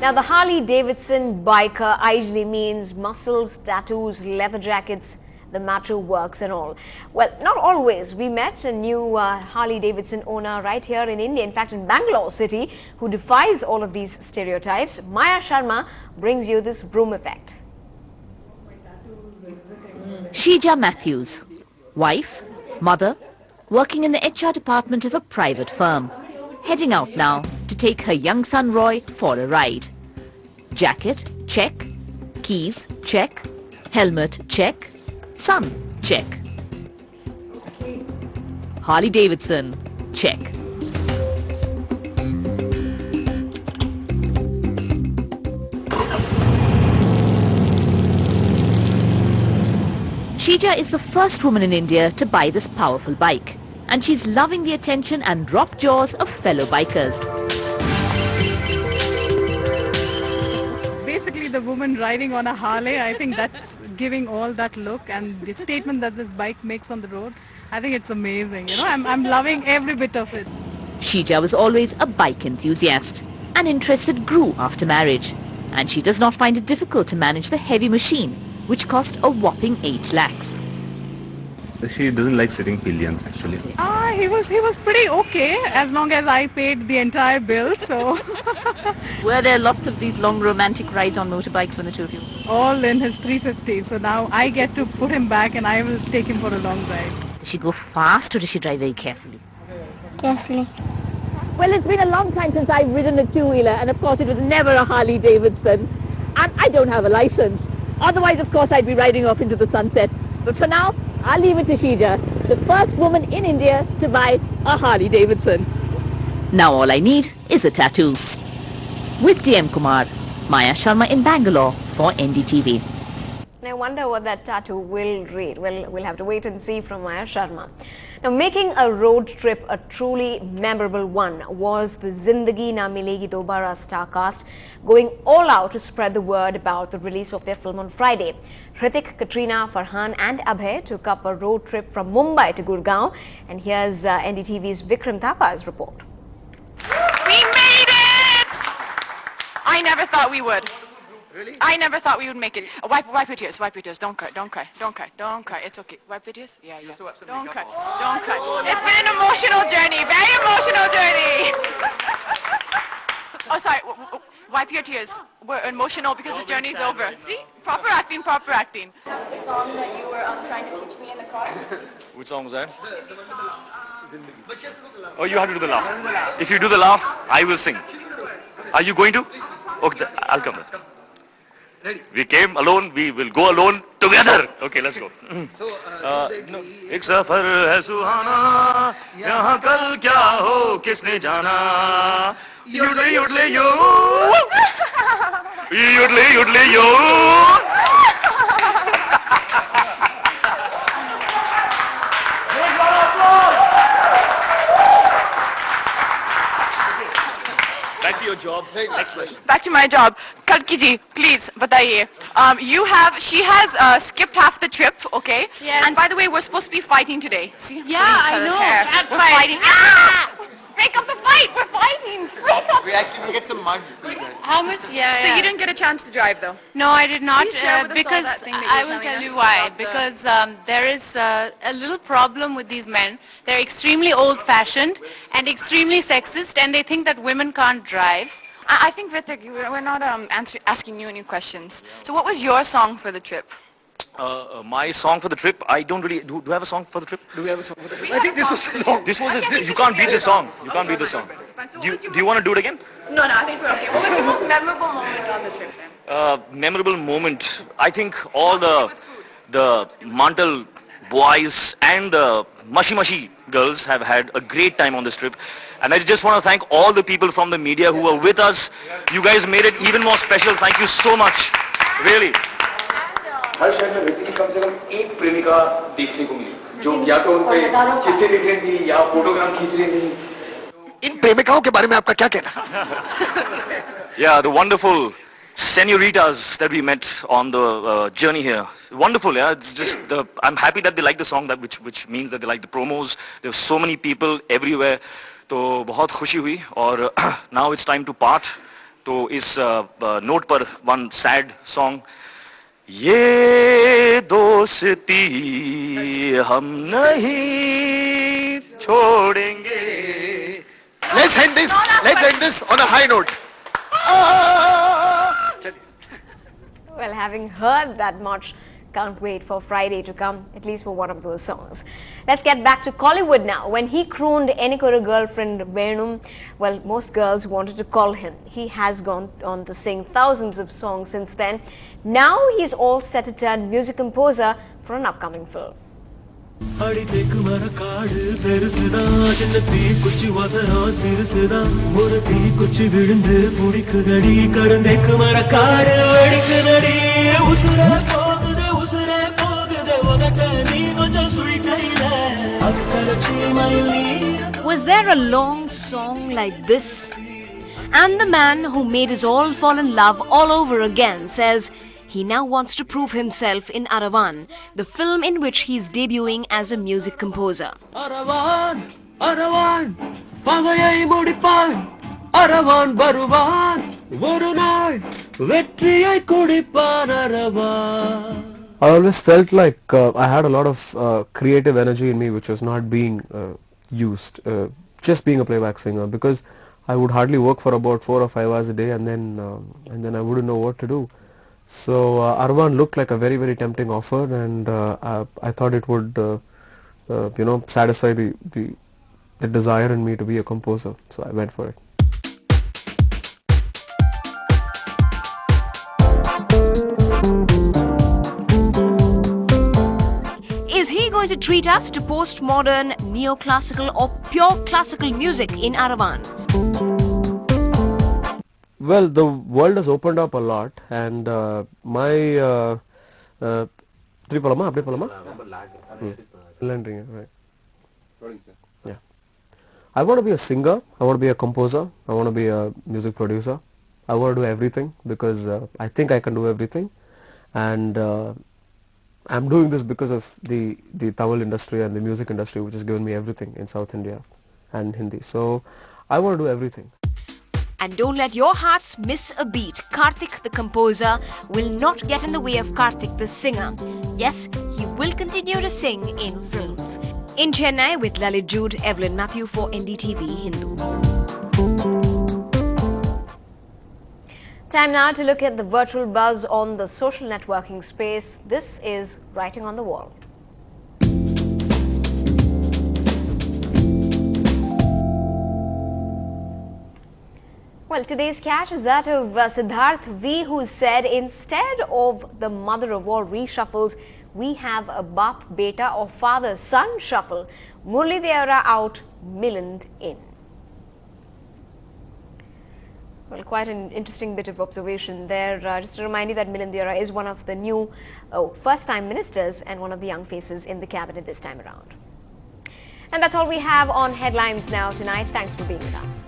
Now, the Harley-Davidson biker ideally means muscles, tattoos, leather jackets, the macho works and all. Well, not always. We met a new Harley-Davidson owner right here in India, in fact in Bangalore city, who defies all of these stereotypes. Maya Sharma brings you this broom effect. Sheeja Matthews, wife, mother, working in the HR department of a private firm, heading out now to take her young son Roy for a ride. Jacket, check. Keys, check. Helmet, check. Son, check. Harley-Davidson, check. Sheeja is the first woman in India to buy this powerful bike, and she's loving the attention and drop jaws of fellow bikers. Basically, the woman riding on a Harley, I think that's giving all that look, and the statement that this bike makes on the road, I think it's amazing. You know, I'm loving every bit of it. Sheeja was always a bike enthusiast, and interest that grew after marriage, and she does not find it difficult to manage the heavy machine, which cost a whopping 8 lakhs. She doesn't like sitting pillions actually. He was pretty okay as long as I paid the entire bill, so. Were there lots of these long romantic rides on motorbikes when the two of you? All in his 350, so now I get to put him back and I will take him for a long ride. Does she go fast or does she drive very carefully? Carefully. Well, it's been a long time since I've ridden a two-wheeler, and of course it was never a Harley-Davidson, and I don't have a license. Otherwise, of course, I'd be riding off into the sunset. But for now, I'll leave it to Sheeja, the first woman in India to buy a Harley-Davidson. Now all I need is a tattoo. With DM Kumar, Maya Sharma in Bangalore for NDTV. I wonder what that tattoo will read. Well, we'll have to wait and see from Maya Sharma. Now, making a road trip a truly memorable one was the Zindagi Na Milegi Dobara star cast going all out to spread the word about the release of their film on Friday. Hrithik, Katrina, Farhan and Abhay took up a road trip from Mumbai to Gurgaon, and here's NDTV's Vikram Thapa's report. We made it! I never thought we would. Really? I never thought we would make it. Wipe your tears, wipe your tears. Don't cry, don't cry, don't cry, don't cry. It's okay. Wipe the tears? Yeah. Don't cry, don't cry. It's been an emotional journey, very emotional journey. Oh, sorry. Wipe your tears. We're emotional because the journey's over. See? Proper acting, proper acting. That's the song that you were trying to teach me in the car. Which song was that? Oh, you have to do the laugh. If you do the laugh, I will sing. Are you going to? Okay, I'll come. We came alone, we will go alone together. Okay, let's go. एक सफर है सुहाना, यहाँ कल क्या हो किसने जाना? युडले युडले यो, युडले युडले यो. Back to your job. Next question. Back to my job. Kalki ji, please, bataiye. She has skipped half the trip, okay? Yes. And by the way, we're supposed to be fighting today. See? Yeah, I know. Bad We're fight. fighting. Ah! Break up the fight. We're fighting. Break up. We actually will get some mud for you guys. How much? Yeah. So you didn't get a chance to drive though? No, I did not. Please share with us all Because that thing that you I were will telling tell us you why. about the- Because there is a little problem with these men. They're extremely old-fashioned and extremely sexist, and they think that women can't drive. I think, Ritik, we're not asking you any questions. So what was your song for the trip? My song for the trip, I don't really, do I have a song for the trip? Do we have a song for the I think this was long. This was, you can't beat the song. You can't beat the song. Do you want to do it again? No, I think we're okay. What was your most memorable moment on the trip then? Memorable moment. I think all the Mantal boys and the Mashi girls have had a great time on this trip. And I just want to thank all the people from the media who were with us. You guys made it even more special. Thank you so much. Really. हर शहर में व्यक्ति की कम से कम एक प्रेमिका देखने को मिली जो या तो उन पे चिट्ठी लिख रही थी या फोटोग्राफ खींच रही थी. इन प्रेमिकाओं के बारे में आपका क्या कहना? Yeah, the wonderful senoritas that we met on the journey here. Wonderful, yeah. It's just I'm happy that they like the song, which means that they like the promos. There's so many people everywhere. तो बहुत खुशी हुई और now it's time to part. तो इस note पर one sad song, ये दोस्ती हम नहीं छोड़ेंगे. Let's end this on a high note. Well, having heard that much, can't wait for Friday to come, at least for one of those songs. Let's get back to Kollywood now. When he crooned Enikura girlfriend Venum, well, most girls wanted to call him. He has gone on to sing thousands of songs since then. Now he's all set to turn music composer for an upcoming film. Was there a long song like this? And the man who made us all fall in love all over again says he now wants to prove himself in Aravan, the film in which he is debuting as a music composer. Aravan, Aravan, Pagayai Modipan, Aravan Baruvan, Vorunai, Vetriyai Kodipan Aravan. I always felt like I had a lot of creative energy in me which was not being used, just being a playback singer, because I would hardly work for about 4 or 5 hours a day, and then I wouldn't know what to do. So Aravan looked like a very, very tempting offer, and I thought it would satisfy the desire in me to be a composer, so I went for it. Is he going to treat us to postmodern, neoclassical or pure classical music in Aravan? Well, the world has opened up a lot, and my yeah. I want to be a singer, I want to be a composer, I want to be a music producer. I want to do everything because I think I can do everything, and I'm doing this because of the Tamil industry and the music industry, which has given me everything in South India and Hindi. So I want to do everything. And don't let your hearts miss a beat. Karthik the composer will not get in the way of Karthik the singer. Yes, he will continue to sing in films. In Chennai with Lalit Jude, Evelyn Matthew for NDTV Hindu. Time now to look at the virtual buzz on the social networking space. This is Writing on the Wall. Well, today's catch is that of Siddharth V, who said instead of the mother of all reshuffles, we have a Bap Beta or father son shuffle. Murli Deora out, Milind in. Well, quite an interesting bit of observation there. Just to remind you that Milind Deora is one of the new first-time ministers and one of the young faces in the cabinet this time around. And that's all we have on Headlines Now tonight. Thanks for being with us.